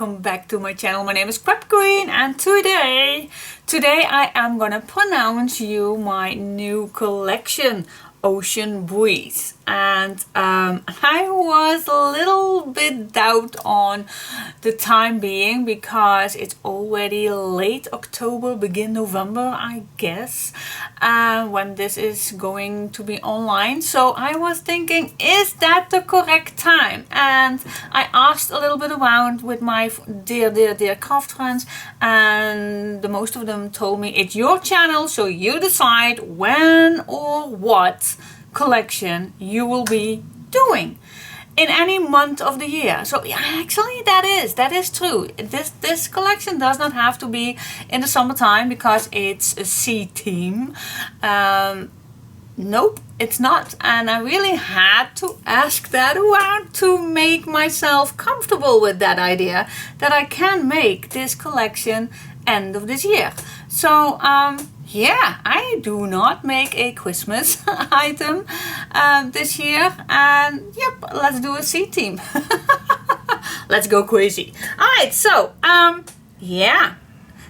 welcome back to my channel. My name is scrapqueen, and today I am gonna pronounce you my new collection, Ocean Breeze. And I was a little bit doubt on the time being because it's already late October, begin November, I guess, when this is going to be online. So I was thinking, is that the correct time? And I asked a little bit around with my dear craft friends, and the most of them told me it's your channel, so you decide when or what collection you will be doing in any month of the year. So yeah, actually that is true. This collection does not have to be in the summertime because it's a sea theme. Nope, it's not. And I really had to ask that around to make myself comfortable with that idea that I can make this collection end of this year. So yeah, I do not make a Christmas item this year, and yep, let's do a sea theme. Let's go crazy. Alright, so yeah,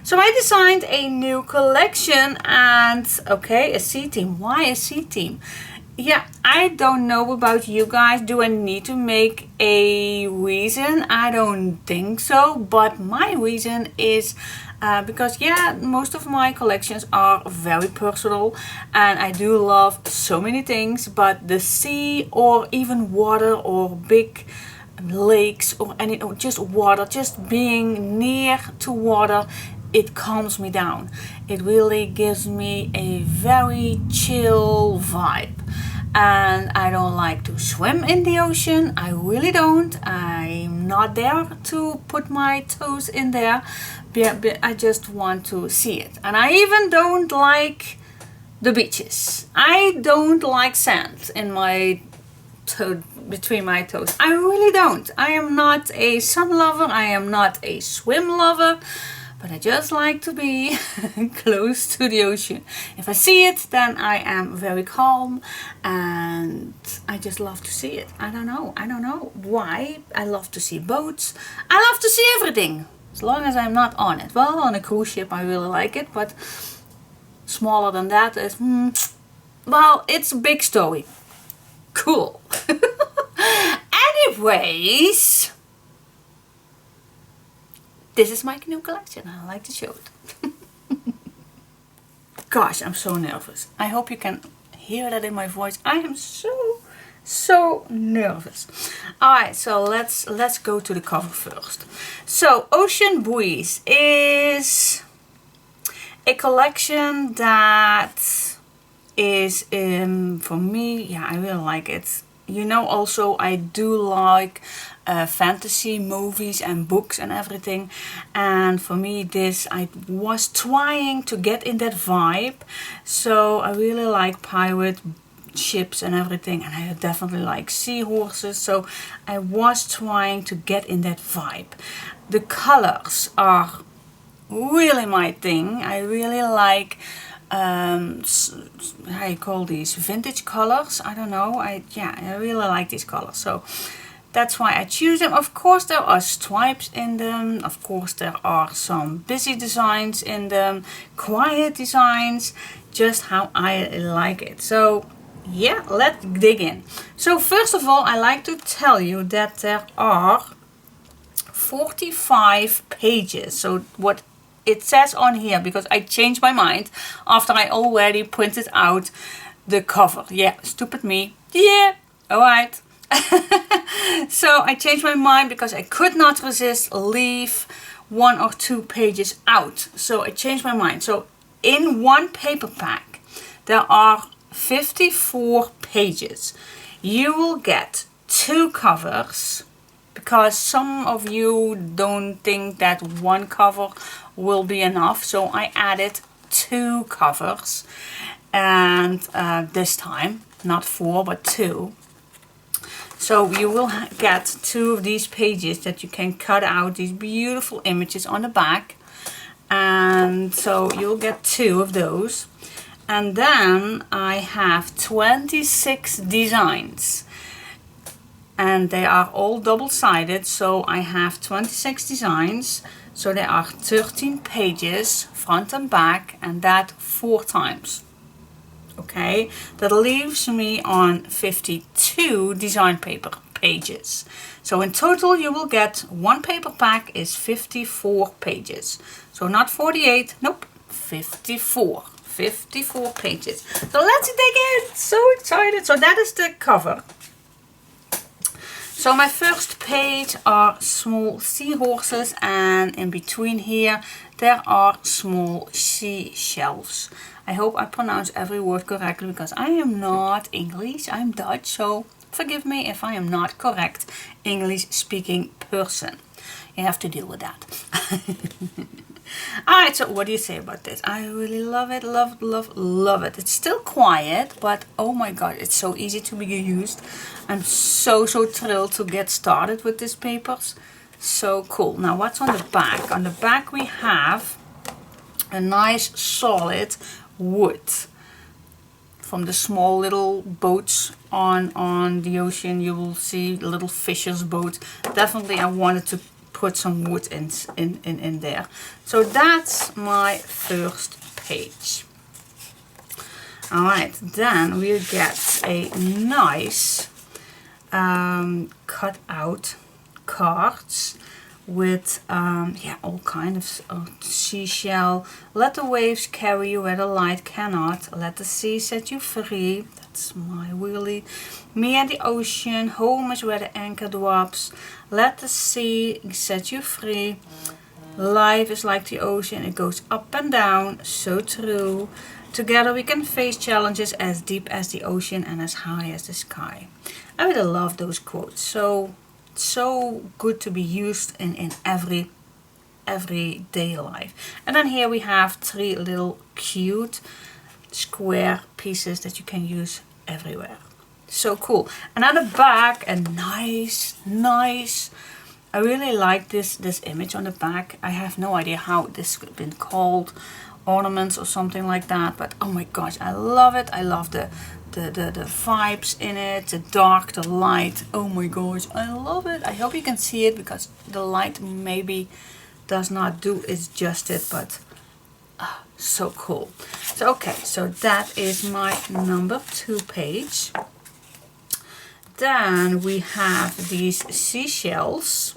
so I designed a new collection, and okay, a sea theme. Why a sea theme? Yeah, I don't know about you guys. Do I need to make a reason? I don't think so, but my reason is because yeah, most of my collections are very personal and I do love so many things, but the sea or even water or big lakes or any, or just water, just being near to water, it calms me down. It really gives me a very chill vibe. And I don't like to swim in the ocean. I really don't. I'm not there to put my toes in there. But I just want to see it. And I even don't like the beaches. I don't like sand in my toe, between my toes. I really don't. I am not a sun lover. I am not a swim lover. But I just like to be close to the ocean. If I see it, then I am very calm and I just love to see it. I don't know why. I love to see boats. I love to see everything, as long as I'm not on it. Well, on a cruise ship I really like it, but smaller than that is, well, it's a big story. Cool. Anyways, this is my new collection. I like to show it. Gosh, I'm so nervous. I hope you can hear that in my voice. I am so nervous. Alright, so let's go to the cover first. So Ocean Breeze is a collection that is for me, yeah, I really like it. You know, also I do like fantasy movies and books and everything, and for me this, I was trying to get in that vibe. So I really like pirate ships and everything, and I definitely like seahorses, so I was trying to get in that vibe. The colors are really my thing. I really like how you call these, vintage colors. I don't know, I really like these colors, so that's why I choose them. Of course there are stripes in them, of course there are some busy designs in them, quiet designs, just how I like it. So yeah, let's dig in. So first of all, I like to tell you that there are 45 pages. So what it says on here, because I changed my mind after I already printed out the cover. Yeah, stupid me. Yeah, alright. So I changed my mind because I could not resist leave 1 or 2 pages out. So I changed my mind. So in one paper pack there are 54 pages. You will get 2 covers, because some of you don't think that 1 cover will be enough, so I added 2 covers, and this time not 4 but 2. So you will get 2 of these pages that you can cut out these beautiful images on the back, and so you'll get 2 of those. And then I have 26 designs. and they are all double-sided, so I have 26 designs, so there are 13 pages front and back, and that 4 times. Okay, that leaves me on 52 design paper pages. So in total you will get one paper pack is 54 pages. So not 48, nope, 54. 54 pages. So let's dig in. So excited. So that is the cover. So my first page are small seahorses, and in between here there are small seashells. I hope I pronounce every word correctly because I am not English, I'm Dutch, so forgive me if I am not correct English speaking person. You have to deal with that. Alright, so what do you say about this? I really love it, love it. It's still quiet, but oh my god, it's so easy to be used. I'm so thrilled to get started with these papers. So cool. Now what's on the back? On the back we have a nice solid wood from the small little boats on the ocean. You will see little fishers boat. Definitely I wanted to put some wood in there. So that's my first page. Alright, then we'll get a nice cut out cards with yeah, all kinds of seashell. Let the waves carry you where the light cannot. Let the sea set you free. That's my wheelie. Me and the ocean. Home is where the anchor drops. Let the sea set you free. Life is like the ocean. It goes up and down. So true. Together we can face challenges as deep as the ocean and as high as the sky. I really love those quotes. So good to be used in everyday life. And then here we have 3 little cute square pieces that you can use everywhere. So cool. And on the back, a nice, I really like this image on the back. I have no idea how this could have been called, ornaments or something like that, but oh my gosh, I love it. I love the vibes in it, the dark, the light. Oh my gosh, I love it. I hope you can see it because the light maybe does not do its justice, but so cool. So okay, so that is my number 2 page. Then we have these seashells,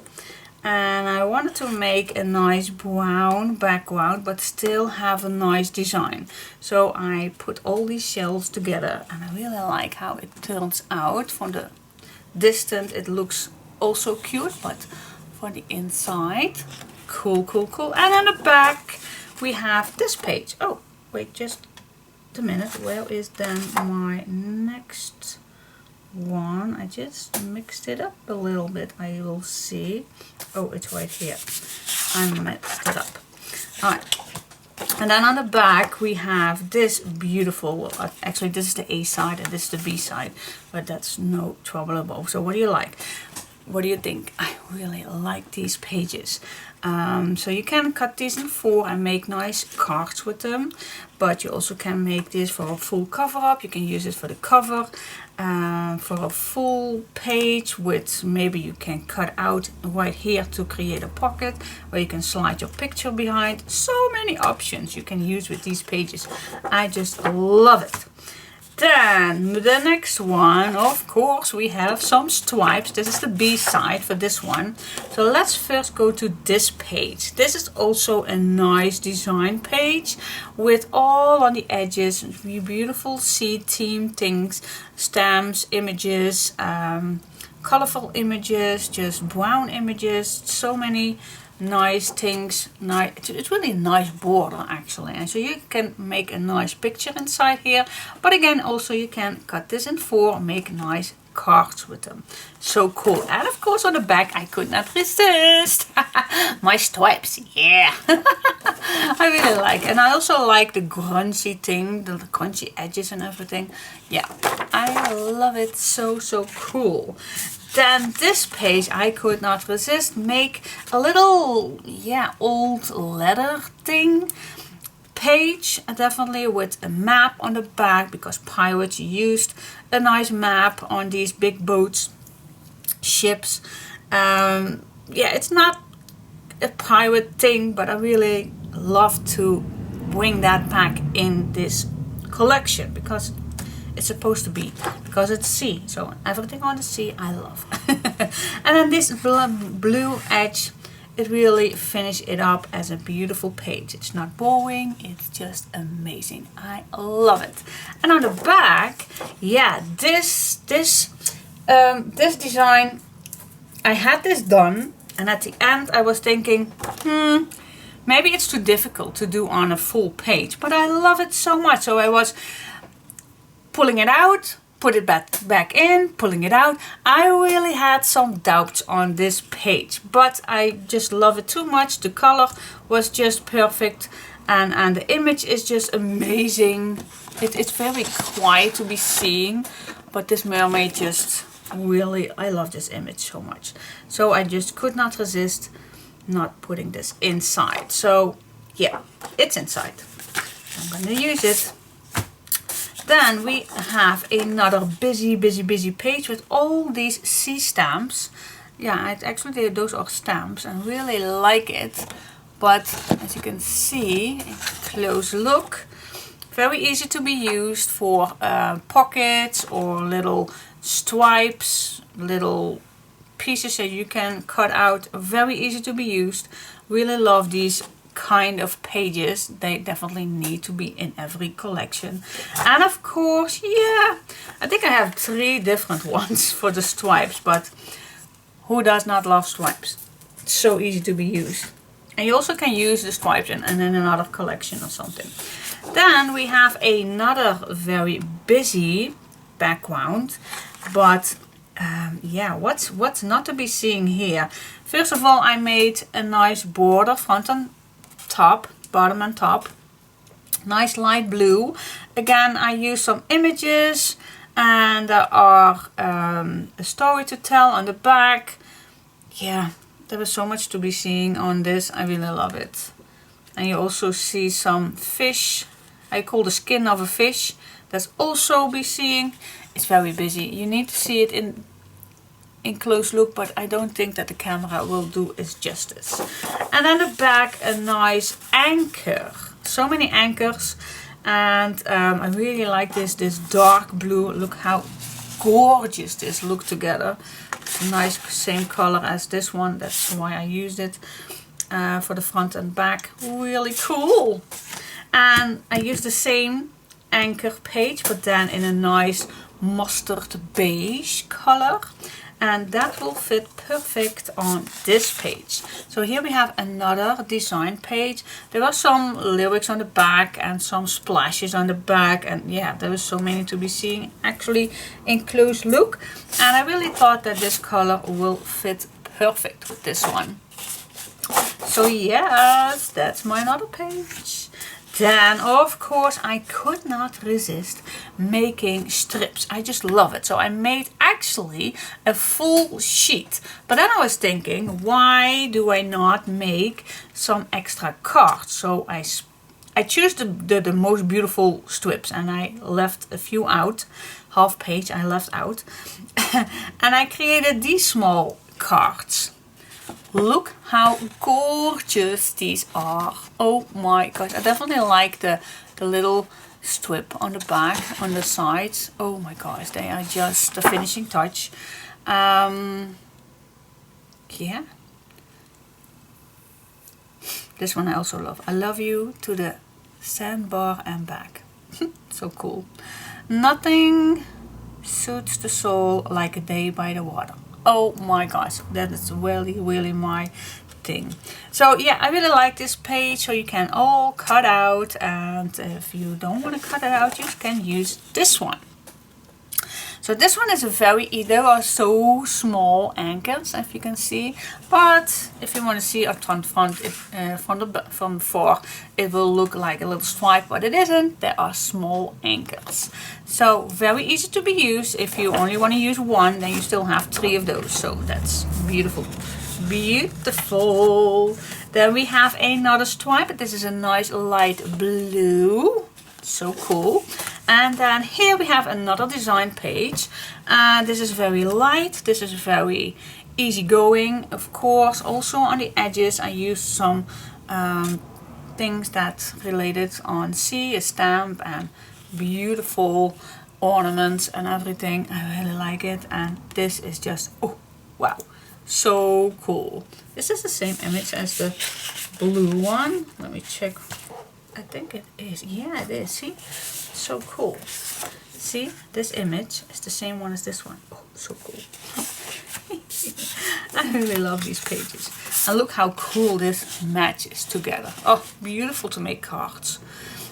and I wanted to make a nice brown background but still have a nice design. So I put all these shells together, and I really like how it turns out. From the distance it looks also cute, but for the inside, cool. And on the back we have this page. Oh wait, just a minute, where is then my next one? I just mixed it up a little bit. I will see. Oh, it's right here. I mixed it up. Alright. And then on the back we have this beautiful, well, actually this is the A side and this is the B side, but that's no trouble at all. So what do you like? What do you think? I really like these pages. So you can cut these in 4 and make nice cards with them, but you also can make this for a full cover up. You can use it for the cover, for a full page with, maybe you can cut out right here to create a pocket where you can slide your picture behind. So many options you can use with these pages. I just love it. Then the next one, of course, we have some stripes. This is the B side for this one. So let's first go to this page. This is also a nice design page with all on the edges beautiful sea theme things, stamps, images, colorful images, just brown images, so many nice things. It's really a nice border actually, and so you can make a nice picture inside here, but again also you can cut this in 4, make nice cards with them. So cool. And of course on the back I could not resist my stripes. Yeah. I really like, and I also like the grungy thing, the crunchy edges and everything. Yeah, I love it. So cool. Then this page I could not resist, make a little, yeah, old leather thing page, definitely with a map on the back because pirates used a nice map on these big boats. ships. Yeah, it's not a pirate thing, but I really love to bring that back in this collection because it's supposed to be, because it's sea, so everything on the sea I love. And then this blue edge, it really finishes it up as a beautiful page. It's not boring, it's just amazing. I love it. And on the back, yeah, this design, I had this done, and at the end I was thinking, maybe it's too difficult to do on a full page, but I love it so much. So I was pulling it out, put it back in, pulling it out. I really had some doubts on this page, but I just love it too much. The color was just perfect, and the image is just amazing. It's very quiet to be seeing, but this mermaid just really, I love this image so much. So I just could not resist not putting this inside. So yeah, it's inside. I'm gonna use it. Then we have another busy page with all these sea stamps. Yeah, actually those are stamps. I really like it. But as you can see, a close look, very easy to be used for pockets or little stripes, little pieces that you can cut out. Very easy to be used. Really love these kind of pages. They definitely need to be in every collection. And of course, yeah, I think I have 3 different ones for the stripes, but who does not love stripes? It's so easy to be used. And you also can use the stripes in another collection or something. Then we have another very busy background, but yeah, what's not to be seen here? First of all, I made a nice border, front and top, bottom and top, nice light blue. Again, I use some images, and there are a story to tell on the back. Yeah, there was so much to be seen on this. I really love it. And you also see some fish. I call the skin of a fish. That's also be seeing. It's very busy. You need to see it in close look, but I don't think that the camera will do its justice. And then the back, a nice anchor. So many anchors, and I really like this dark blue. Look how gorgeous this look together. It's a nice same color as this one. That's why I used it for the front and back. Really cool. And I used the same anchor page, but then in a nice mustard beige color, and that will fit perfect on this page. So here we have another design page. There are some lyrics on the back and some splashes on the back, and yeah, there is so many to be seen actually in close look, and I really thought that this color will fit perfect with this one. So yes, that's my another page. Then, of course, I could not resist making strips. I just love it. So I made actually a full sheet. But then I was thinking, why do I not make some extra cards? So I choose the most beautiful strips, and I left a few out. Half page I left out. And I created these small cards. Look how gorgeous these are. Oh my gosh, I definitely like the little strip on the back, on the sides. Oh my gosh, they are just the finishing touch. Yeah. This one I also love. I love you to the sandbar and back. So cool. Nothing suits the soul like a day by the water. Oh my gosh, that is really my thing. So yeah, I really like this page, so you can all cut out, and if you don't want to cut it out, you can use this one. So this one is a there are so small anchors, if you can see, but if you want to see up from before, it will look like a little stripe, but it isn't. There are small anchors. So very easy to be used. If you only want to use one, then you still have 3 of those. So that's beautiful. Beautiful. Then we have another stripe, but this is a nice light blue. So cool. And then here we have another design page. This is very light, this is very easygoing. Of course, also on the edges I used some things that related on a stamp and beautiful ornaments and everything. I really like it, and this is just, oh wow, so cool. This is the same image as the blue one. Let me check. I think it is. Yeah, it is. See, so cool. See, this image is the same one as this one. Oh, so cool. I really love these pages. And look how cool this matches together. Oh, beautiful to make cards.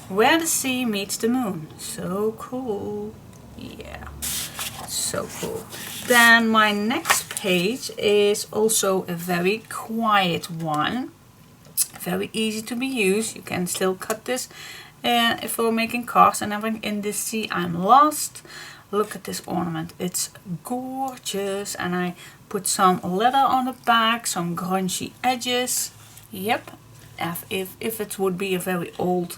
Where the sea meets the moon. So cool. Yeah, so cool. Then my next page is also a very quiet one. Very easy to be used. You can still cut this if we're making cards and everything. In this sea I'm lost. Look at this ornament. It's gorgeous. And I put some leather on the back, some grungy edges. Yep, if it would be a very old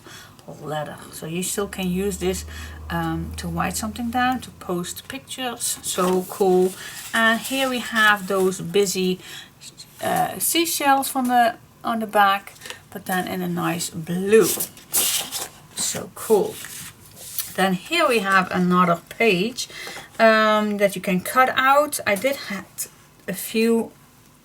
leather. So you still can use this to write something down, to post pictures. So cool. And here we have those busy seashells on the back, but then in a nice blue. So cool. Then here we have another page that you can cut out. I did have a few,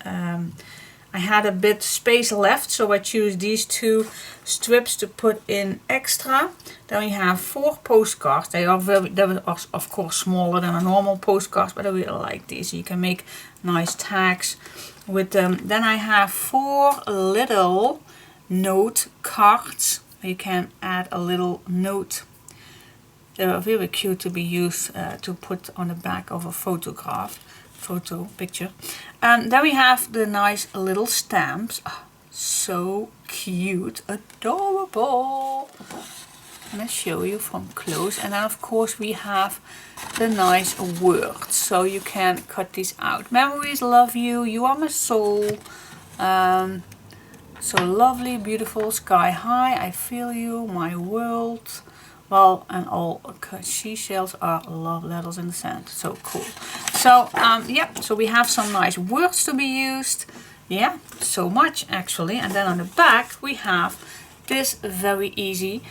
I had a bit space left, so I choose these two strips to put in extra. Then we have 4 postcards. They are of course smaller than a normal postcard, but I really like these. You can make nice tags with them. Then I have 4 little note cards. You can add a little note. They are very cute to be used to put on the back of a photo picture. And then we have the nice little stamps. Oh, so cute, adorable. I'm gonna show you from close. And then of course we have the nice words, so you can cut these out. Memories, love you, you are my soul. So lovely, beautiful, sky high, I feel you, my world. Well, and all seashells are love letters in the sand. So cool. So yeah, so we have some nice words to be used. Yeah, so much actually. And then on the back we have this very easy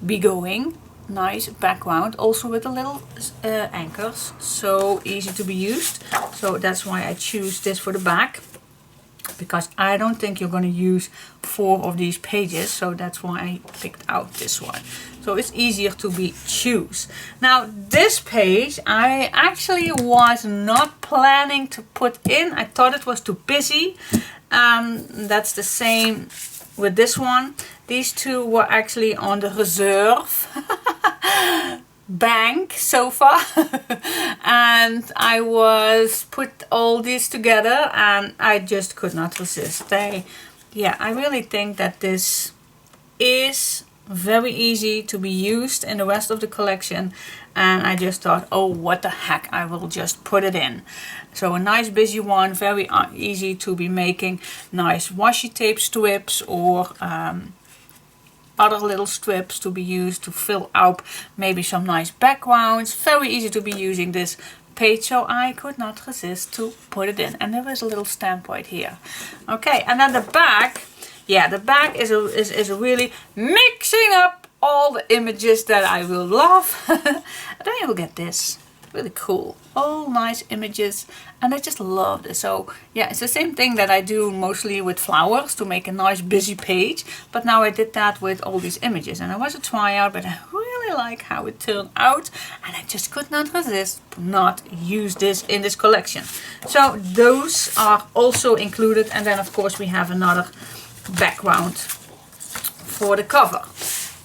be-going nice background, also with the little anchors. So easy to be used. So that's why I choose this for the back, because I don't think you're going to use 4 of these pages, so that's why I picked out this one. So it's easier to be choose. Now this page I actually was not planning to put in. I thought it was too busy. That's the same with this one. These two were actually on the reserve bank sofa. And I was put all these together and I just could not resist. Yeah, I really think that this is very easy to be used in the rest of the collection, and I just thought, oh, what the heck, I will just put it in. So a nice busy one, very easy to be making nice washi tape strips or other little strips to be used to fill up maybe some nice backgrounds. Very easy to be using this page, so I could not resist to put it in. And there is a little stamp right here. Okay, and then the back. Yeah, the back is really mixing up all the images that I will love. And then you will get this. Really cool. All nice images. And I just love this. So yeah, it's the same thing that I do mostly with flowers to make a nice busy page. But now I did that with all these images. And it was a tryout, but I really like how it turned out. And I just could not resist not use this in this collection. So those are also included. And then of course we have another background for the cover.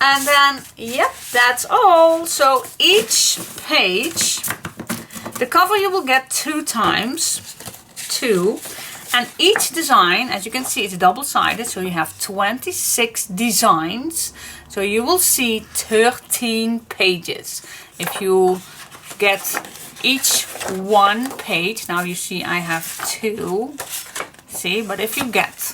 And then, yep, that's all. So each page, the cover you will get 2 times, 2. And each design, as you can see, it's double-sided. So you have 26 designs. So you will see 13 pages. If you get each one page, now you see I have 2. See, but if you get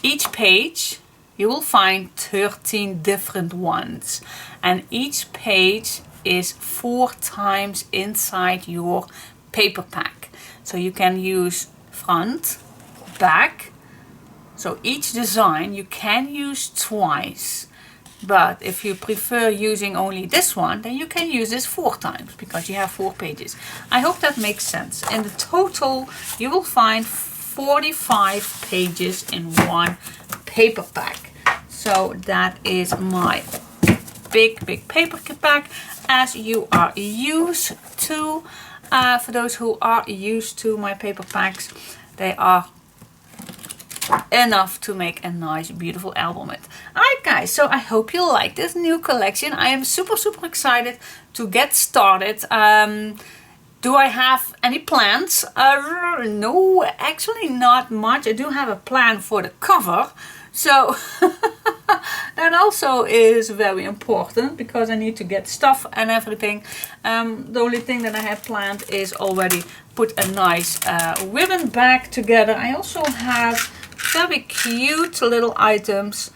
each page, you will find 13 different ones. and each page is 4 times inside your paper pack. So you can use front, back. So each design you can use twice. But if you prefer using only this one, then you can use this 4 times because you have 4 pages. I hope that makes sense. In the total, you will find 45 pages in one paper pack. So that is my big paper pack, as you are used to. For those who are used to my paper packs, they are enough to make a nice beautiful album with. Alright guys, so I hope you like this new collection. I am super excited to get started. Do I have any plans? No, actually not much. I do have a plan for the cover, so that also is very important because I need to get stuff and everything. The only thing that I have planned is already put a nice ribbon bag together. I also have very cute little items,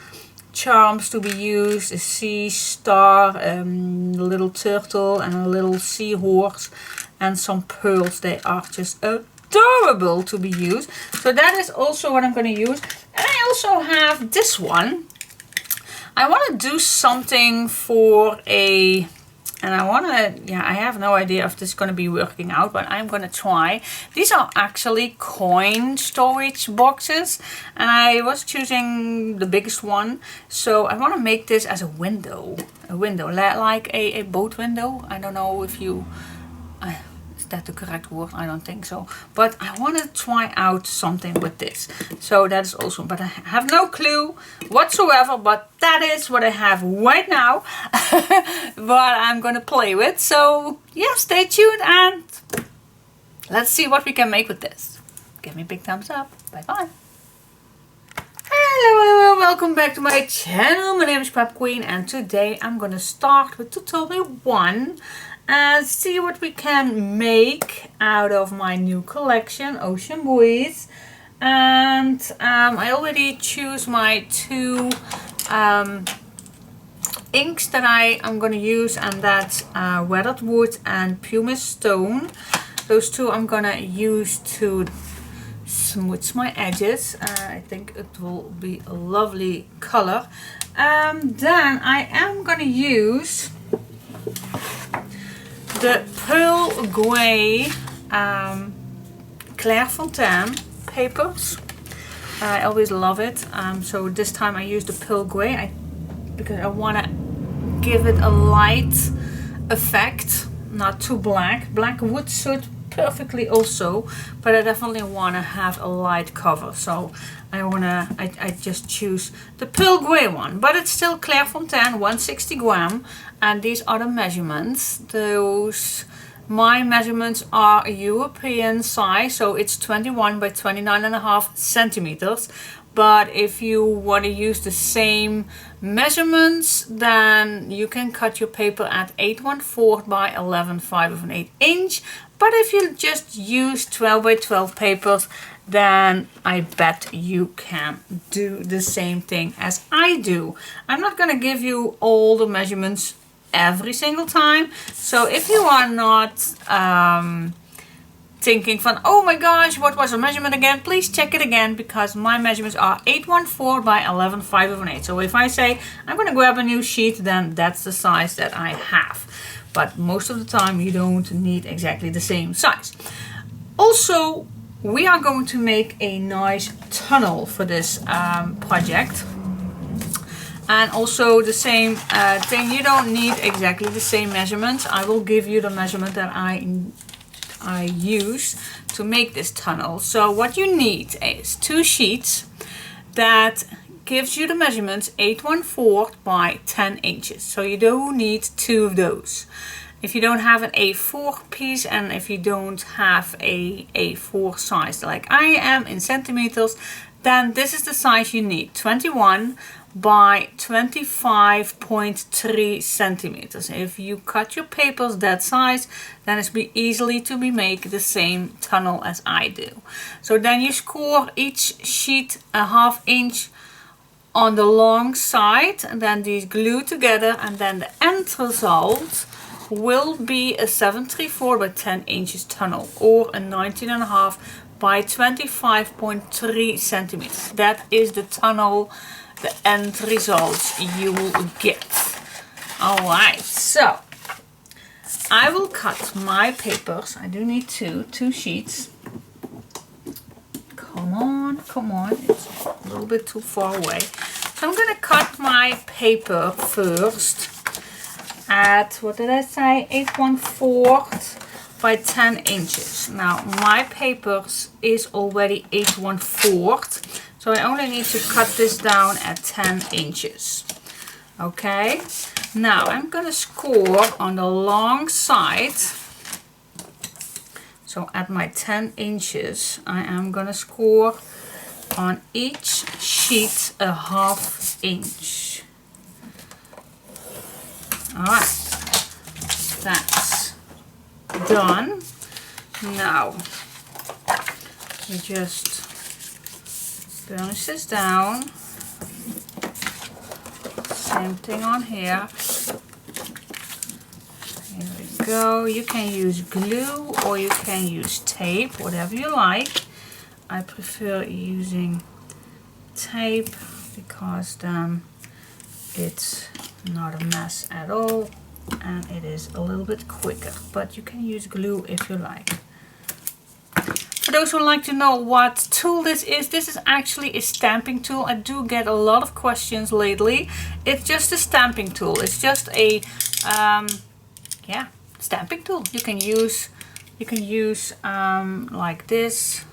charms to be used, a sea star, a little turtle and a little seahorse, and some pearls. They are just adorable to be used. So that is also what I'm going to use. And I also have this one. I want to do something for a... And I want to, I have no idea if this is going to be working out, but I'm going to try. These are actually coin storage boxes, and I was choosing the biggest one. So I want to make this as a window, like a boat window. I don't know if you, is that the correct word? I don't think so. But I want to try out something with this. So that is awesome. But I have no clue whatsoever. But that is what I have right now. What I'm going to play with. So yeah, stay tuned and let's see what we can make with this. Give me a big thumbs up. Bye bye. Hello, welcome back to my channel. My name is scrapqueen and today I'm going to start with tutorial 1. And see what we can make out of my new collection, Ocean Breeze. And I already choose my 2 inks that I am going to use, and that's weathered wood and pumice stone. Those 2 I'm going to use to smooth my edges. I think it will be a lovely color. Then I am going to use the pearl grey Clairefontain papers. I always love it. So this time I used the pearl grey because I want to give it a light effect, not too black. Black would suit perfectly also, but I definitely want to have a light cover. So I just choose the pearl grey one, but it's still Clairefontain 160 gram, and these are the measurements. My measurements are a European size, so it's 21 by 29.5 centimeters. But if you want to use the same measurements, then you can cut your paper at 8/1/4 by 11/5 inch. But if you just use 12 by 12 papers, then I bet you can do the same thing as I do. I'm not going to give you all the measurements every single time. So if you are not thinking from, oh my gosh, what was the measurement again? Please check it again, because my measurements are 8/1/4 by 11/5 So if I say I'm going to grab a new sheet, then that's the size that I have. But most of the time you don't need exactly the same size. Also, we are going to make a nice tunnel for this project. And also the same thing, you don't need exactly the same measurements. I will give you the measurement that I use to make this tunnel. So what you need is 2 sheets that gives you the measurements 8/1/4 by 10 inches. So you do need 2 of those. If you don't have an A4 piece, and if you don't have a A4 size like I am in centimeters, then this is the size you need, 21 by 25.3 centimeters. If you cut your papers that size, then it's be easily to be make the same tunnel as I do. So then you score each sheet a 1/2 inch on the long side, and then these glue together, and then the end result will be a 7/3/4 by 10 inches tunnel, or a 19.5 by 25.3 centimeters. That is the tunnel, the end results you will get. Alright, so I will cut my papers. I do need two sheets. Come on, it's a little bit too far away. So I'm gonna cut my paper first at, what did I say, 8/1/4 by 10 inches. Now my papers is already 8/1/4, so I only need to cut this down at 10 inches. Okay, now I'm gonna score on the long side. So at my 10 inches, I am gonna score on each sheet a 1/2 inch. Alright, that's done. Now, we just burnish this down. Same thing on here. Here we go. You can use glue or you can use tape, whatever you like. I prefer using tape because then it's not a mess at all and it is a little bit quicker, but you can use glue if you like. For those who like to know what tool this is actually a stamping tool. I do get a lot of questions lately. It's just a stamping tool. It's just a yeah, stamping tool. You can use like this,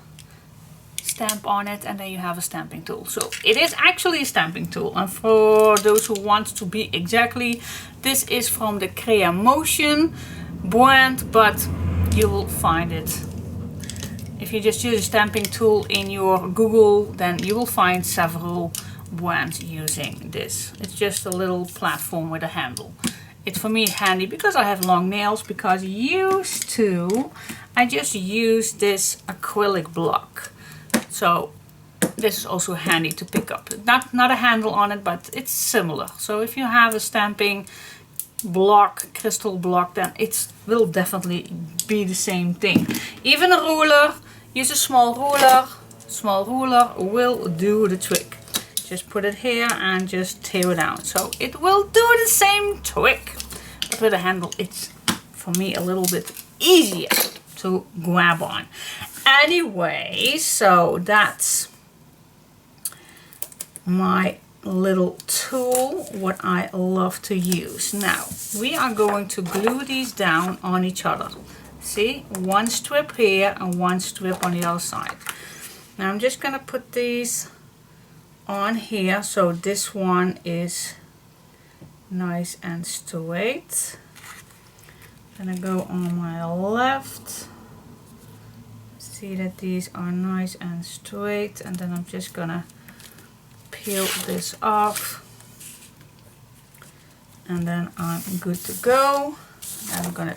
stamp on it, and then you have a stamping tool. So it is actually a stamping tool. And for those who want to be exactly, this is from the Creamotion brand, but you will find it. If you just use a stamping tool in your Google, then you will find several brands using this. It's just a little platform with a handle. It's for me handy because I have long nails, because used to I just use this acrylic block. So this is also handy to pick up. Not a handle on it, but it's similar. So if you have a stamping block, crystal block, then it will definitely be the same thing. Even a ruler, use a small ruler. Small ruler will do the trick. Just put it here and just tear it down. So it will do the same trick. But with a handle, it's for me a little bit easier to grab on. Anyway, so that's my little tool, what I love to use. Now, we are going to glue these down on each other. See, one strip here and one strip on the other side. Now I'm just gonna put these on here so this one is nice and straight. Then I go on my left. See that these are nice and straight, and then I'm just gonna peel this off, and then I'm good to go. And I'm gonna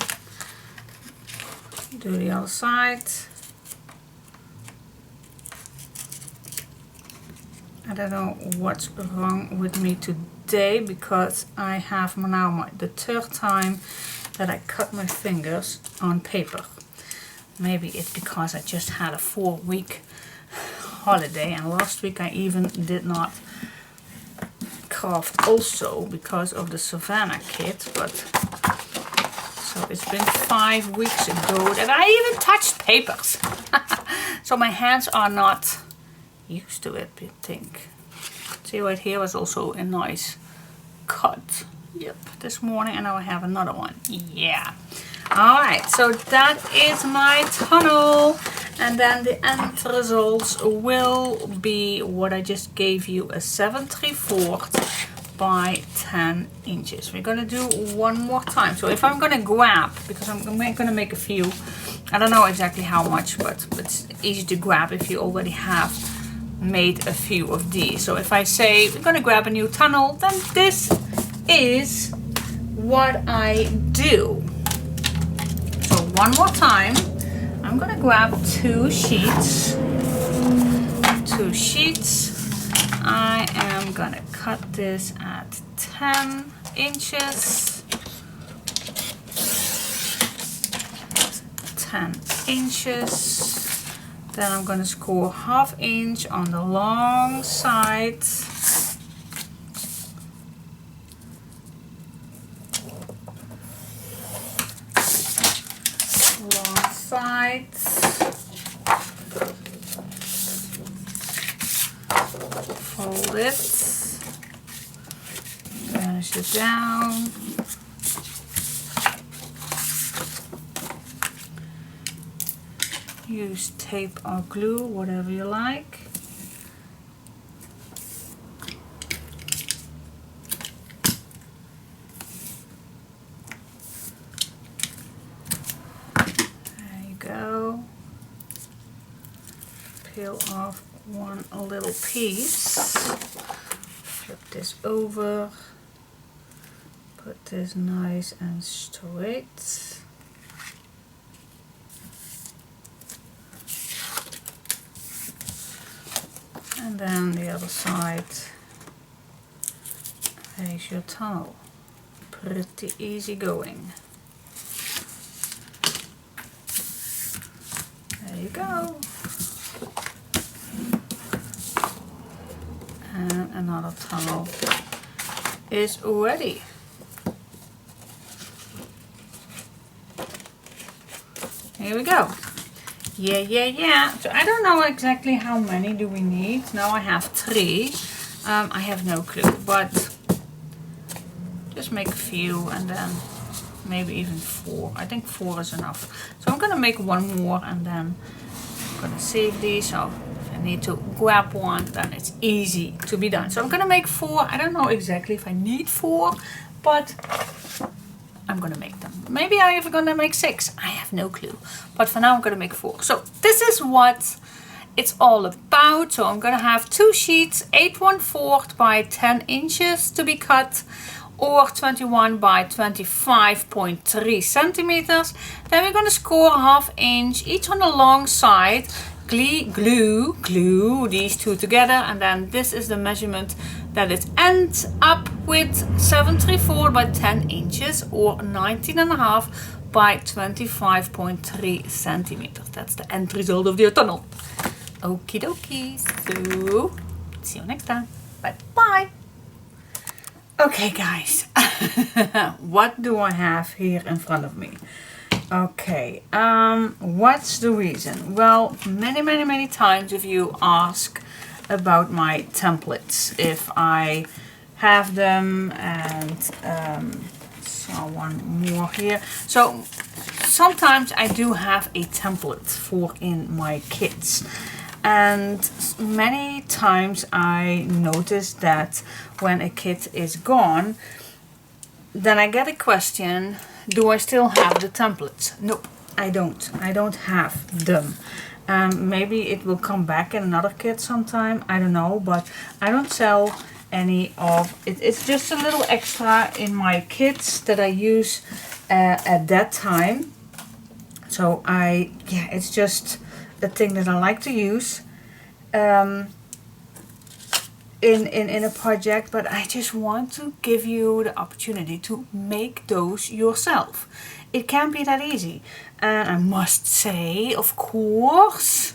do the other side. I don't know what's wrong with me today, because I have now the third time that I cut my fingers on paper. Maybe it's because I just had a 4-week holiday, and last week I even did not craft also because of the Savannah kit, but so it's been 5 weeks ago that I even touched papers. So my hands are not used to it, I think. See, right here was also a nice cut. Yep, this morning, and now I have another one. Yeah. Alright, so that is my tunnel, and then the end results will be what I just gave you, a 7/3/4 by 10 inches. We're gonna do one more time. So if I'm gonna grab, because I'm gonna make a few, I don't know exactly how much, but it's easy to grab if you already have made a few of these. So if I say we're gonna grab a new tunnel, then this is what I do. So one more time, I'm gonna grab 2 sheets. I am I'm gonna cut this at 10 inches. 10 inches. Then I'm gonna score 1/2 inch on the long side. Long side. Fold it, finish it down, use tape or glue, whatever you like. There you go. Peel off one little piece, flip this over, put this nice and straight, and then the other side. There's your tunnel, pretty easy going. There you go. And another tunnel is ready. Here we go. Yeah. So I don't know exactly how many do we need. Now I have 3. I have no clue, but just make a few and then maybe even 4. I think 4 is enough. So I'm gonna make one more and then I'm gonna save these. So I need to grab one, then it's easy to be done. So I'm gonna make 4. I don't know exactly if I need 4, but I'm gonna make them. Maybe I'm even gonna make 6. I have no clue. But for now I'm gonna make 4. So this is what it's all about. So I'm gonna have 2 sheets, 8/1/4 by 10 inches to be cut, or 21 by 25.3 centimeters. Then we're gonna score 1/2 inch each on the long side. Glue these two together, and then this is the measurement that it ends up with: 7/3/4 by 10 inches or 19.5 by 25.3 centimeters. That's the end result of the tunnel. Okie dokie. So see you next time. Bye bye. Okay guys, what do I have here in front of me? Okay, what's the reason? Well, many times if you ask about my templates, if I have them, and saw one more here. So sometimes I do have a template for in my kits, and many times I notice that when a kit is gone, then I get a question: do I still have the templates? Nope, I don't. I don't have them. Maybe it will come back in another kit sometime. I don't know, but I don't sell any of it. It's just a little extra in my kits that I use at that time. So it's just a thing that I like to use in a project, but I just want to give you the opportunity to make those yourself. It can be that easy. And I must say, of course,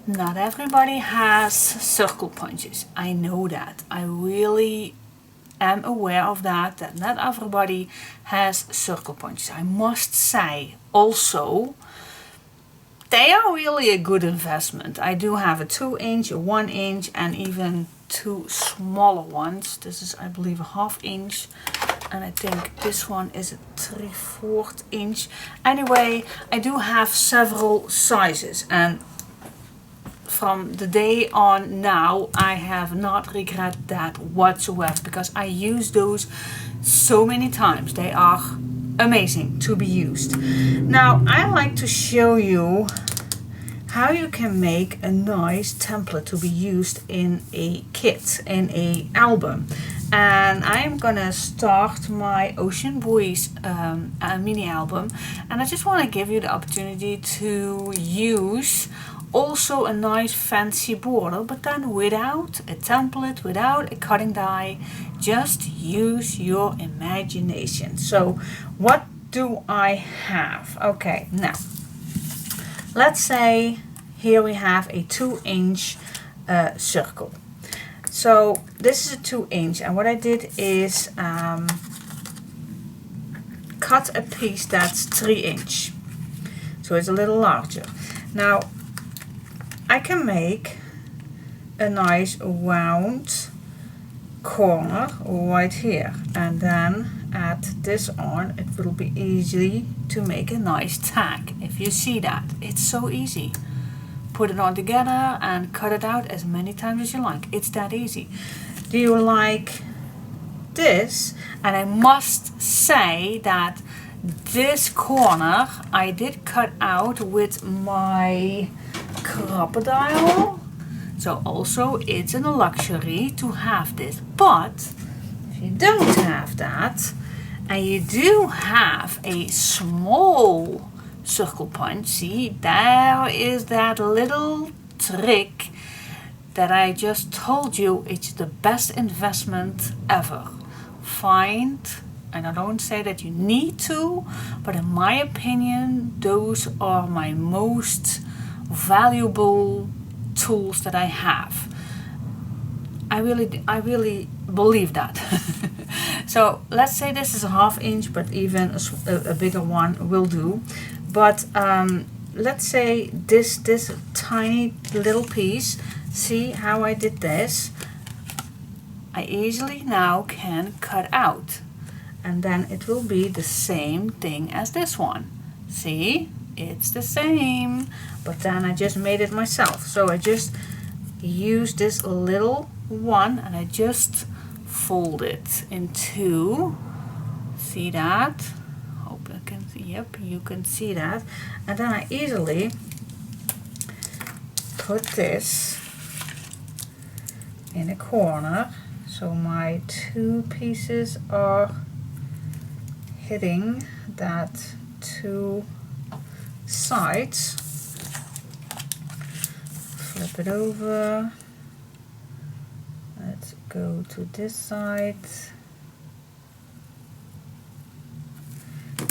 not everybody has circle punches. I know that. I really am aware of that not everybody has circle punches. I must say also, they are really a good investment. I do have a 2 inch, a 1 inch, and even 2 smaller ones. This is, I believe, a 1/2 inch, and I think this one is a 3/4 inch. Anyway, I do have several sizes, and from the day on now, I have not regret that whatsoever, because I use those so many times. They are amazing to be used. Now I like to show you how you can make a nice template to be used in a kit, in a album. And I'm gonna start my Ocean Breeze mini album, and I just want to give you the opportunity to use also a nice fancy border, but then without a template, without a cutting die. Just use your imagination. So what do I have? Okay, now let's say here we have a 2-inch circle. So this is a 2-inch, and what I did is cut a piece that's 3-inch, so it's a little larger. Now I can make a nice round corner right here, and then add this on. It will be easy to make a nice tag. If you see that, it's so easy. Put it on together and cut it out as many times as you like. It's that easy. Do you like this? And I must say that this corner I did cut out with my crocodile. So also it's a luxury to have this. But if you don't have that and you do have a small circle punch, see, there is that little trick that I just told you. It's the best investment ever. Find, and I don't say that you need to, but in my opinion, those are my most valuable tools that I have. I really believe that. So let's say this is a 1/2 inch, but even a bigger one will do. But let's say this tiny little piece, see how I did this? I easily now can cut out, and then it will be the same thing as this one. See, it's the same, but then I just made it myself. So I just use this little one and I just fold it in two. See that? Hope I can see. Yep, you can see that. And then I easily put this in a corner, so my two pieces are hitting that two sides. Flip it over. Let's go to this side.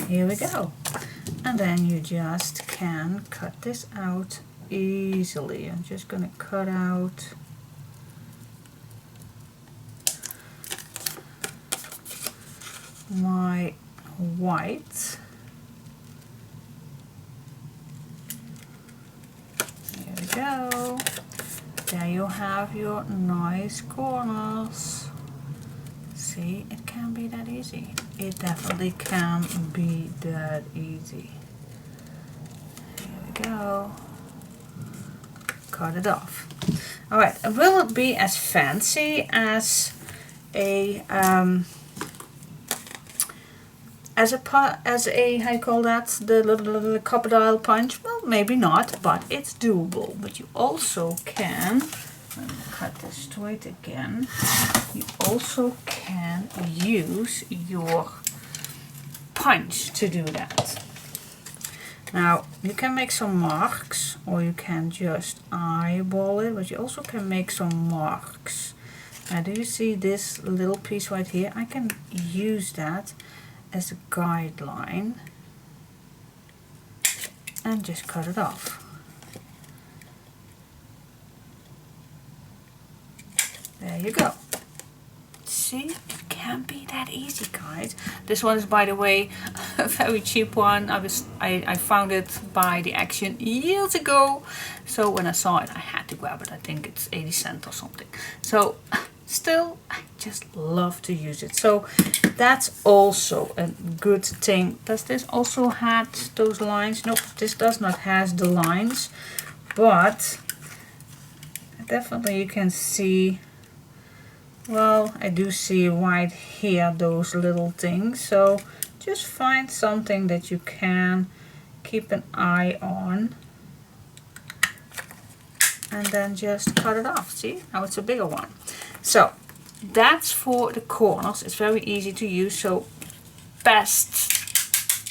Here we go. And then you just can cut this out easily. I'm just going to cut out my white. There we go. There you have your nice corners. See, it can be that easy. It definitely can be that easy. Here we go. Cut it off. Alright, will it be as fancy as a how you call that, the little crocodile punch? Well, maybe not, but it's doable. But you also can, let me cut this straight again, you also can use your punch to do that. Now, you can make some marks, or you can just eyeball it, but you also can make some marks. Now, do you see this little piece right here? I can use that as a guideline and just cut it off. There you go. See, it can be that easy, guys. This one is, by the way, a very cheap one. I found it by the Action years ago, so when I saw it I had to grab it. I think it's 80 cents or something. So still, I just love to use it. So that's also a good thing. Does this also have those lines? Nope, this does not have the lines, but definitely you can see, well, I do see right here those little things. So just find something that you can keep an eye on and then just cut it off. See, now it's a bigger one. So that's for the corners. It's very easy to use. So best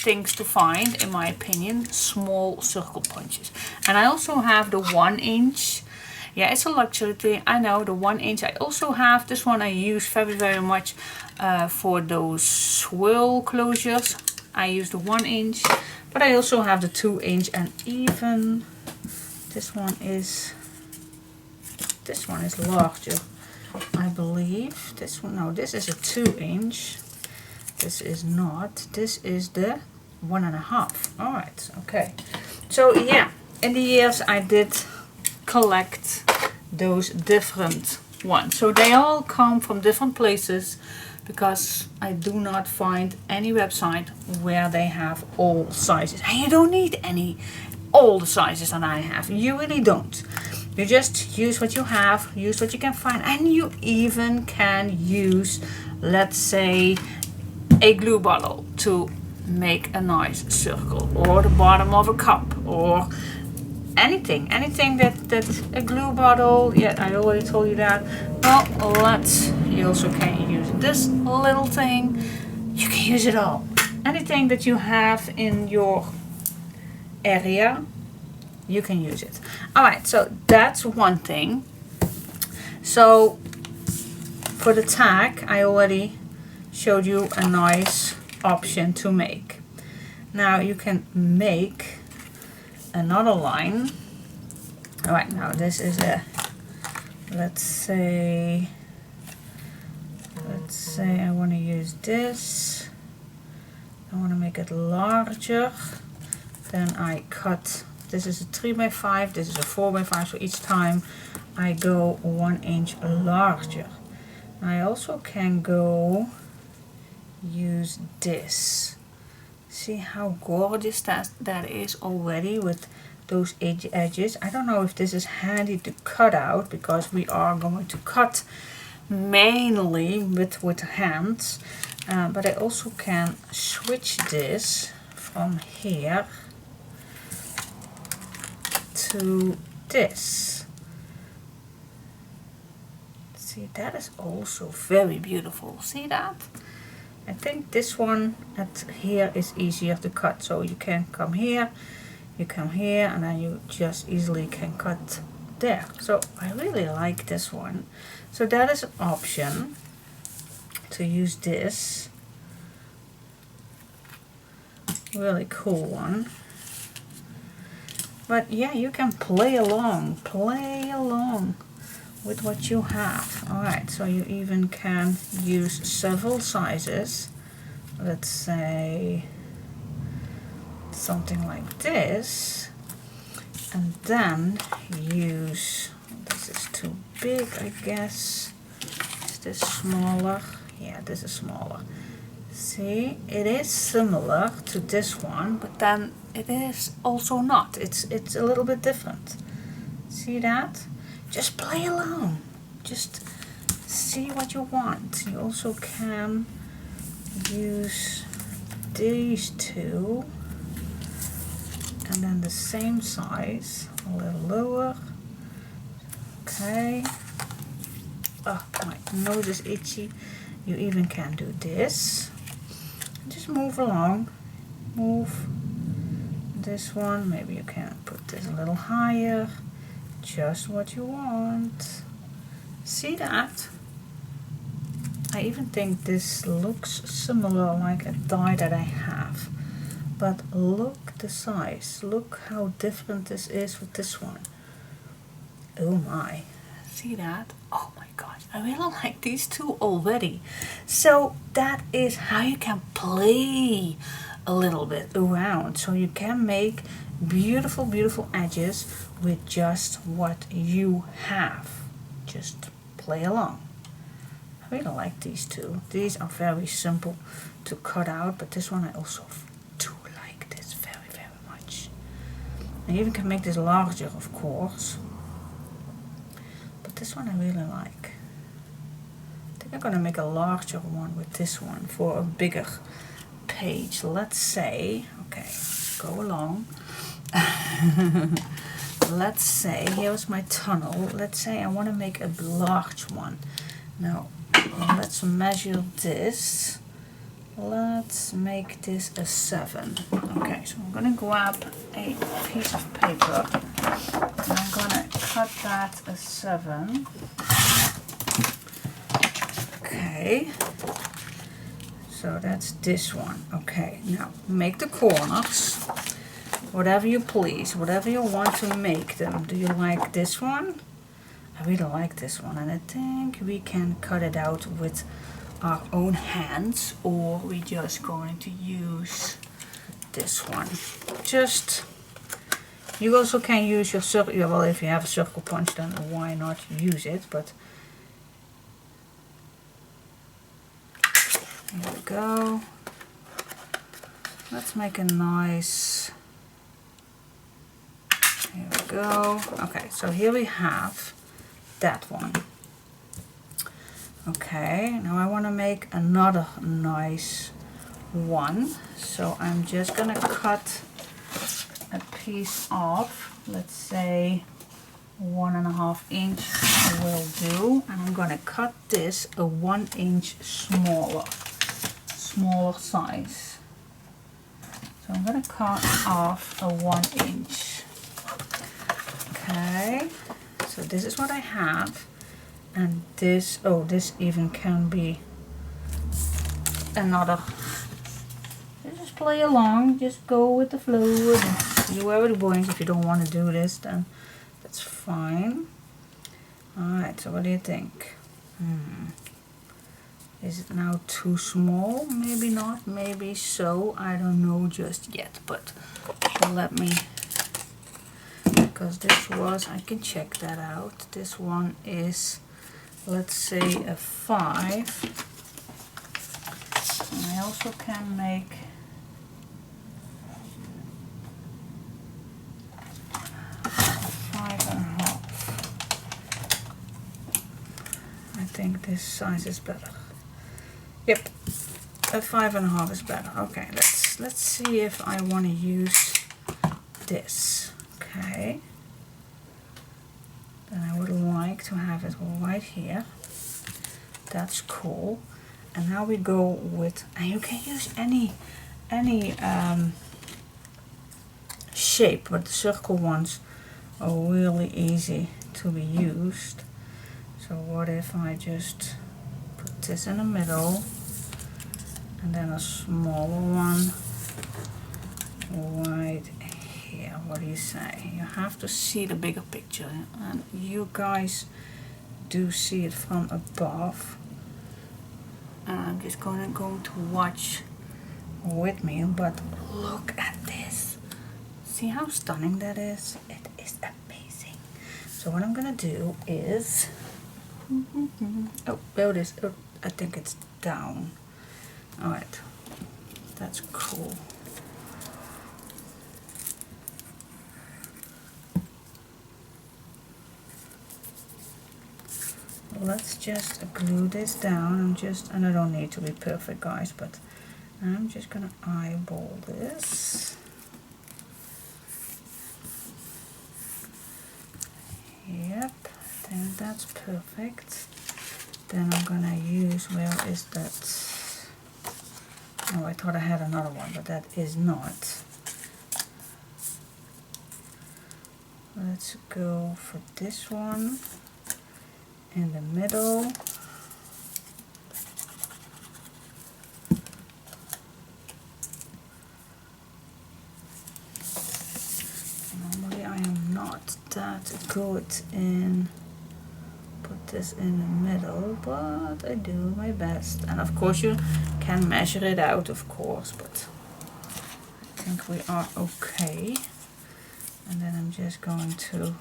things to find, in my opinion, small circle punches. And I also have the 1 inch. Yeah, it's a luxury thing, I know, the 1 inch. I also have this one I use very much for those swirl closures. I use the 1 inch, but I also have the 2 inch, and even this one is larger, I believe. This one, no, this is a 2 inch. This is not. This is the 1.5. All right, okay. So yeah, in the years I did collect those different ones. So they all come from different places, because I do not find any website where they have all sizes. And you don't need all the sizes that I have. You really don't. You just use what you have, use what you can find, and you even can use, let's say, a glue bottle to make a nice circle, or the bottom of a cup, or anything that a glue bottle. Yeah, I already told you that. Well, you also can use this little thing. You can use it all. Anything that you have in your area, you can use it. All right, so that's one thing. So for the tag, I already showed you a nice option to make. Now you can make another line. All right, now this is a, let's say I want to use this. I want to make it larger. Then I cut, this is a 3x5, this is a 4x5, so each time I go 1 inch larger. I also can go use this. See how gorgeous that is already with those edges. I don't know if this is handy to cut out, because we are going to cut mainly with hands, but I also can switch this from here to this. See, that is also very beautiful. See that? I think this one at here is easier to cut, so you can come here, you come here, and then you just easily can cut there. So I really like this one. So that is an option to use this. Really cool one. But yeah, you can play along with what you have. Alright, so you even can use several sizes. Let's say something like this, and then use, this is too big, I guess. Is this smaller? Yeah, this is smaller. See, it is similar to this one, but then it is also not. It's a little bit different. See that? Just play along. Just see what you want. You also can use these two, and then the same size, a little lower. Okay. Oh, my nose is itchy. You even can do this. Just move along. Move this one. Maybe you can put this a little higher. Just what you want. See that? I even think this looks similar like a die that I have. But look the size. Look how different this is with this one. Oh my. See that? Oh my gosh. I really like these two already. So that is how you can play a little bit around. So you can make beautiful, beautiful edges with just what you have. Just play along. I really like these two. These are very simple to cut out, but this one I also do like this very, very much. I even can make this larger, of course. But this one I really like. I think I'm gonna make a larger one with this one for a bigger page. Let's say, okay, go along. Let's say, here's my tunnel. Let's say I want to make a large one. Now, let's measure this. let's make this a 7. Okay, so I'm gonna grab a piece of paper and I'm gonna cut that a 7. Okay, so that's this one. Okay, now make the corners whatever you please, whatever you want to make them. Do you like this one? I really like this one, and I think we can cut it out with our own hands, or we're just going to use this one. Just, you also can use your circle, well, if you have a circle punch, then why not use it, but here we go. Let's make a nice, here we go. Okay, so here we have that one. Okay, now I want to make another nice one, so I'm just gonna cut a piece off, let's say 1.5 inch will do, and I'm gonna cut this a 1 inch smaller size. So I'm gonna cut off a 1 inch. Okay, so this is what I have. And this, oh, this even can be another. Just play along, just go with the flow and see where it brings. If you don't want to do this, then that's fine. Alright, so what do you think? Is it now too small? Maybe not, maybe so. I don't know just yet, but let me, because this was, I can check that out. This one is, let's say, a 5. And I also can make a 5.5. I think this size is better. Yep, a 5.5 is better. Okay, let's see if I want to use this. Okay. Then I would like to have it right here. That's cool. And now we go with, and you can use any shape, but the circle ones are really easy to be used. So what if I just put this in the middle, and then a smaller one right here? What do you say? You have to see the bigger picture, and you guys do see it from above. And I'm just going to watch with me, but look at this. See how stunning that is? It is amazing. So what I'm gonna do is, oh, there it is. Oh, I think it's down. All right, that's cool. Let's just glue this down. And I don't need to be perfect, guys, but I'm just gonna eyeball this. Yep, I think that's perfect. Then I'm gonna use, where is that? Oh, I thought I had another one, but that is not. Let's go for this one in the middle. Normally I am not that good in put this in the middle, but I do my best. And of course you can measure it out, of course, but I think we are okay. And then I'm just going to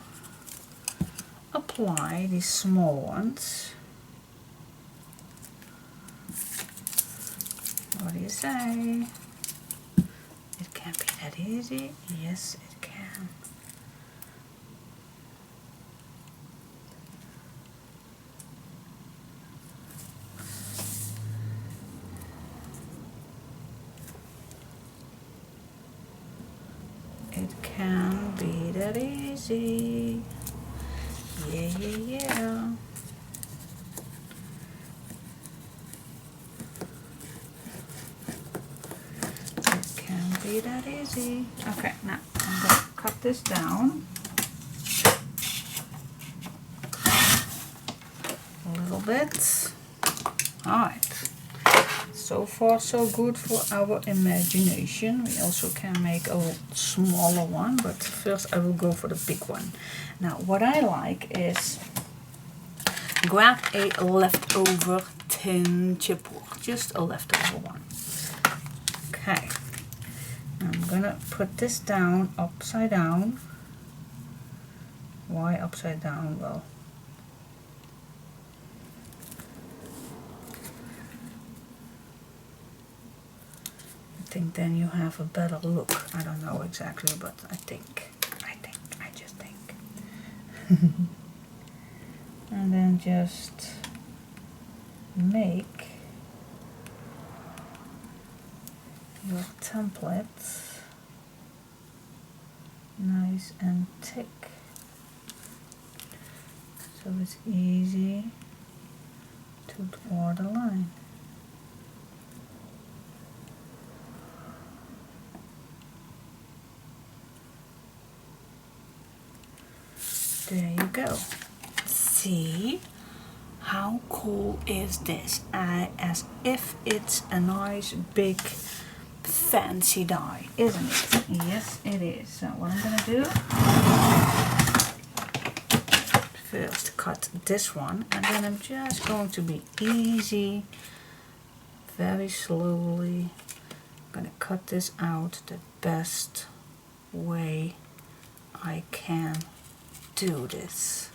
apply these small ones. What do you say? It can be that easy. Yes, it can. It can be that easy. Yeah, yeah, yeah. be that easy. Okay, now I'm going to cut this down a little bit. Alright. So far so good for our imagination. We also can make a smaller one, but first I will go for the big one. Now what I like is grab a leftover tin chipboard, just a leftover one. Okay, I'm gonna put this down upside down. Why upside down? Well, I think then you have a better look. I don't know exactly, but I just think. And then just make your template nice and thick, so it's easy to draw the line. There you go. See? How cool is this? As if it's a nice big fancy die, isn't it? Yes, it is. So what I'm gonna do, first cut this one, and then I'm just going to be easy, very slowly. I'm gonna cut this out the best way I can do this.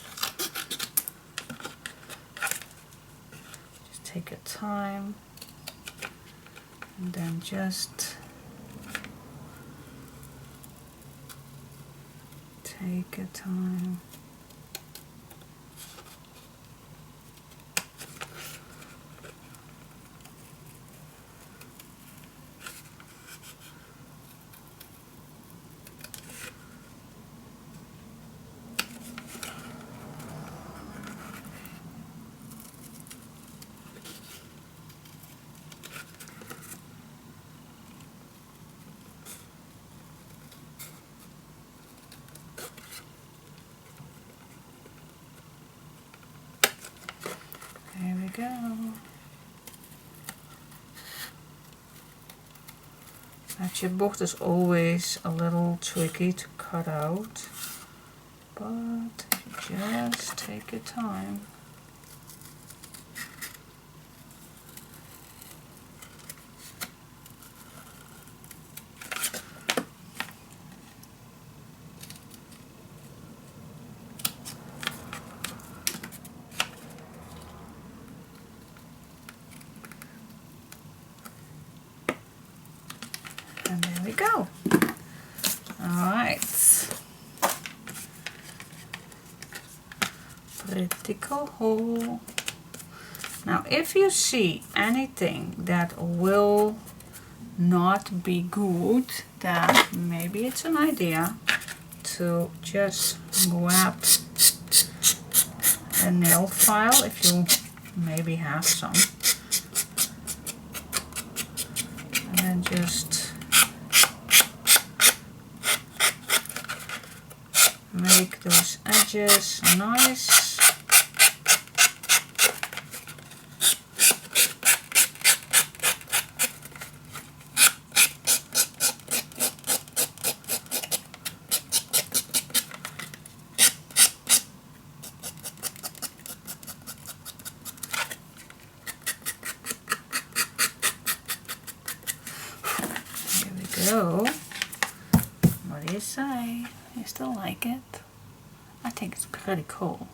Just take your time and then just take your time. There we go. That chipboard is always a little tricky to cut out, but you just take your time. And there we go. Alright. Pretty cool. Now if you see anything that will not be good, then maybe it's an idea to just grab a nail file if you maybe have some, and then just make those edges nice. Here we go. What do you say? You still like it? I think it's pretty cool.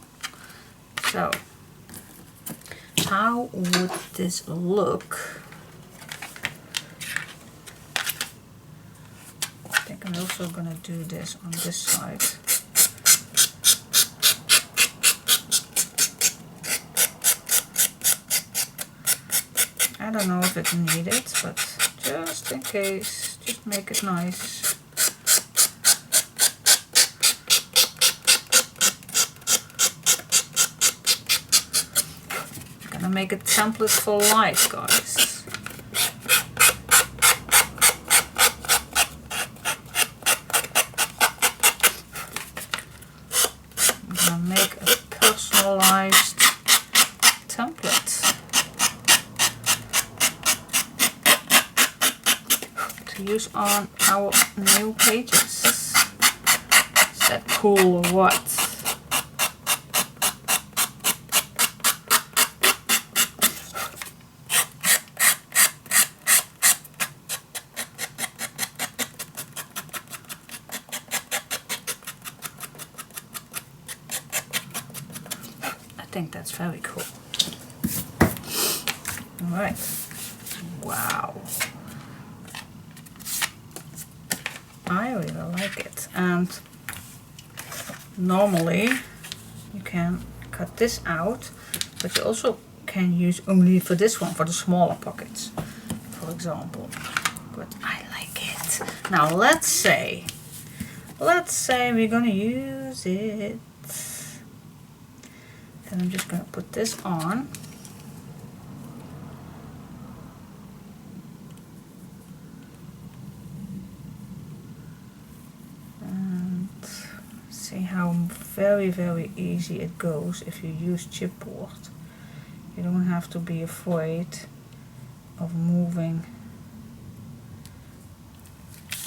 So, how would this look? I think I'm also gonna do this on this side. I don't know if it's needed, but just in case, just make it nice. Make a template for life, guys. to use on our new pages. Is that cool or what? I think that's very cool. Alright. Wow. I really like it. And normally you can cut this out, but you also can use only for this one, for the smaller pockets, for example. But I like it. Now let's say we're gonna use it. And I'm just gonna put this on. See how very easy it goes if you use chipboard. You don't have to be afraid of moving.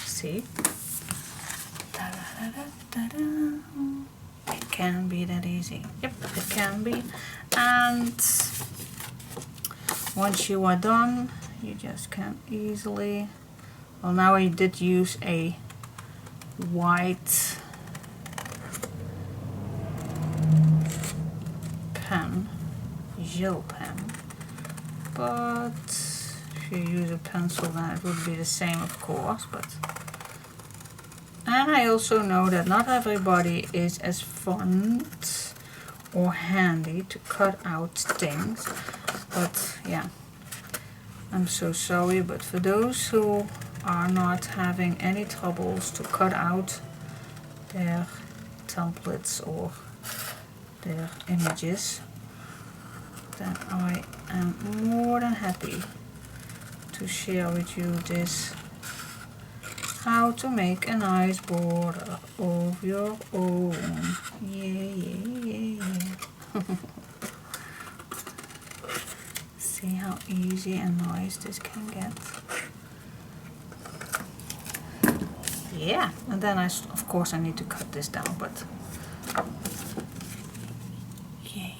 See? It can be that easy. Yep, it can be. And once you are done, you just can easily, well, now I did use a white pen, gel pen, but if you use a pencil then it would be the same, of course. But and I also know that not everybody is as fond or handy to cut out things, but yeah, I'm so sorry, but for those who are not having any troubles to cut out their templates or their images, then I am more than happy to share with you this, how to make a nice border of your own. Yeah. See how easy and nice this can get. Yeah, and then of course I need to cut this down, but yeah.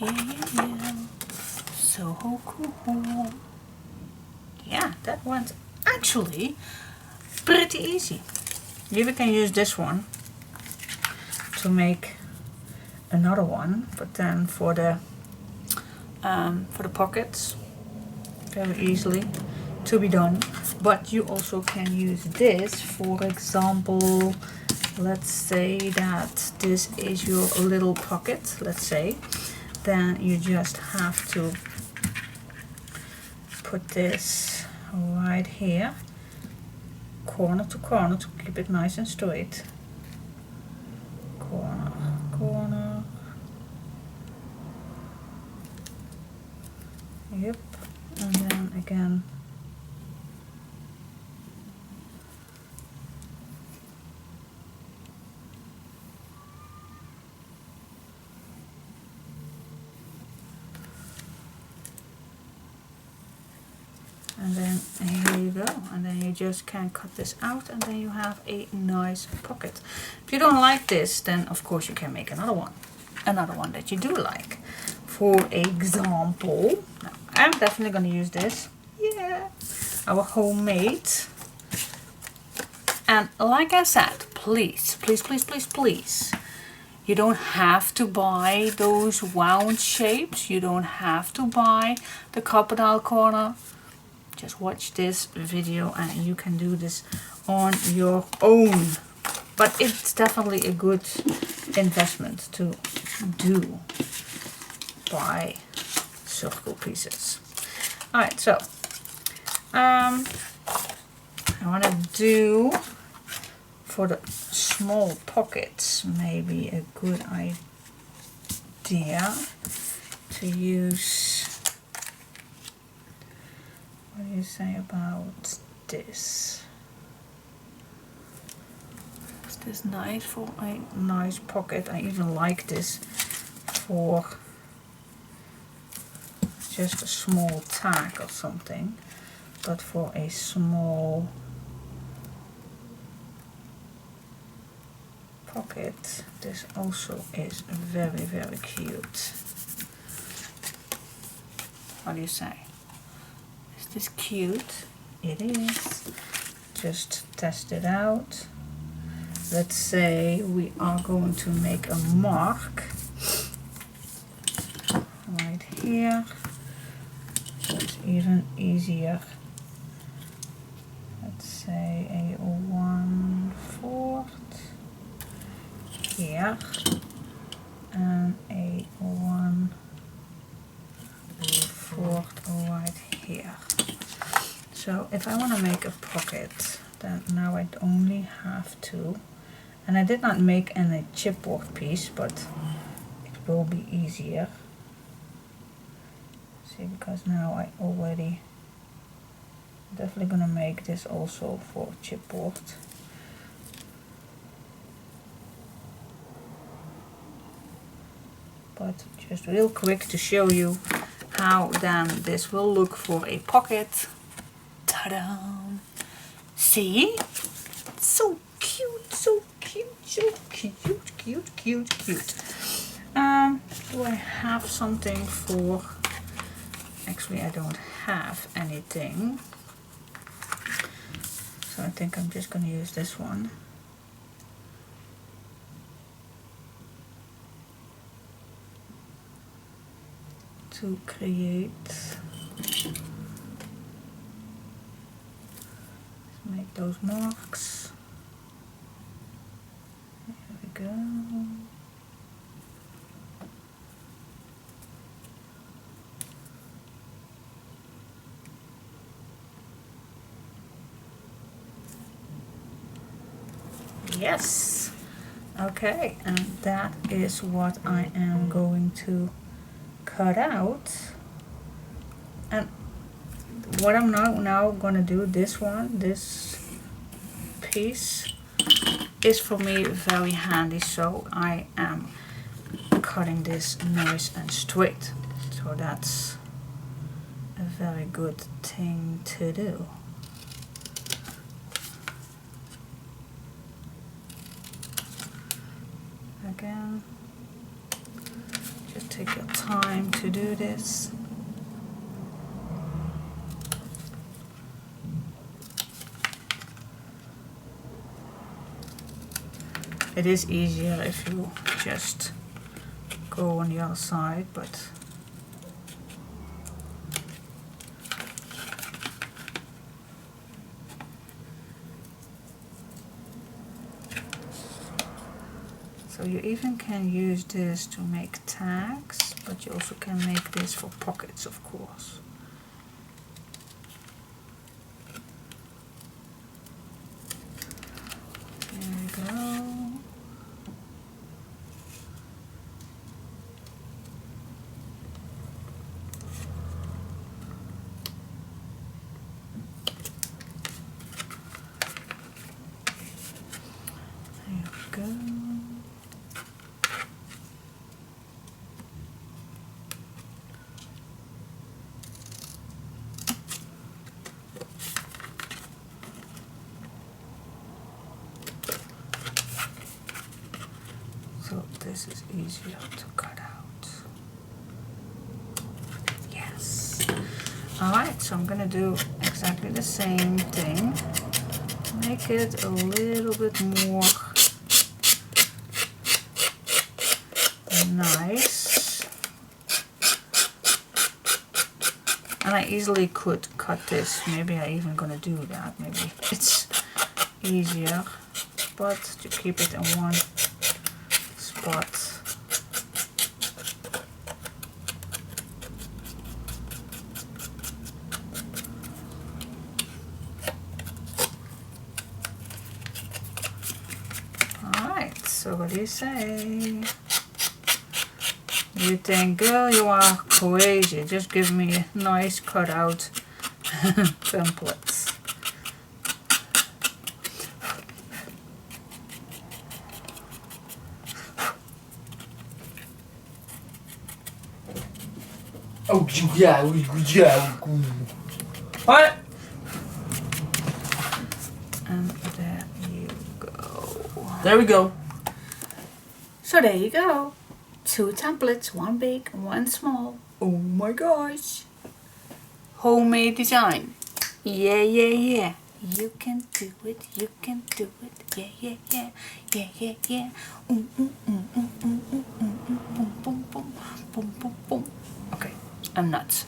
So cool. Yeah, that went actually pretty easy. You even can use this one to make another one, but then for the pockets, very easily to be done. But you also can use this, for example, let's say that this is your little pocket, let's say, then you just have to put this right here, corner to corner, to keep it nice and straight. Corner, corner. Yep, and then again. And then here you go, and then you just can cut this out, and then you have a nice pocket. If you don't like this, then of course you can make another one that you do like. For example, now I'm definitely going to use this, yeah, our homemade. And like I said, please, you don't have to buy those round shapes, you don't have to buy the crocodile corner. Just watch this video and you can do this on your own. But it's definitely a good investment to do, buy circle pieces. Alright, so I want to do for the small pockets maybe a good idea to use. What do you say about this? Is this nice for a nice pocket? I even like this for just a small tag or something, but for a small pocket. This also is very, very cute. What do you say? Is this cute? It is. Just test it out. Let's say we are going to make a mark right here. It's even easier. Let's say a 1/4 here and a 1/4 right here. So if I want to make a pocket, then now I only have to, and I did not make any chipboard piece, but it will be easier. See, because now I already definitely gonna make this also for chipboard. But just real quick to show you how then this will look for a pocket. Ta-da! See? So cute, so cute, so cute, cute, cute, cute. Do I have something for... Actually, I don't have anything. So I think I'm just going to use this one. To create... Make those marks. There we go. Yes. Okay, and that is what I am going to cut out. And what I'm now gonna do, this piece is for me very handy, so I am cutting this nice and straight. So that's a very good thing to do. Again, just take your time to do this. It is easier if you just go on the other side, but so you even can use this to make tags, but you also can make this for pockets, of course. There we go. So this is easier to cut out. Yes. Alright, so I'm gonna do exactly the same thing. Make it a little bit more nice. And I easily could cut this. Maybe I even gonna do that. Maybe it's easier, but to keep it in one spot. Alright, so what do you say? You think, girl, you are crazy, just give me a nice cutout templates. Oh yeah, Alright. And there you go. There we go. So there you go. 2 templates, one big, one small. Oh my gosh. Homemade design. Yeah, yeah, yeah. You can do it, you can do it. Yeah, yeah, yeah. Yeah, yeah, yeah. Boom, boom, boom. Boom, boom, boom. Boom, boom, boom. Okay, I'm nuts.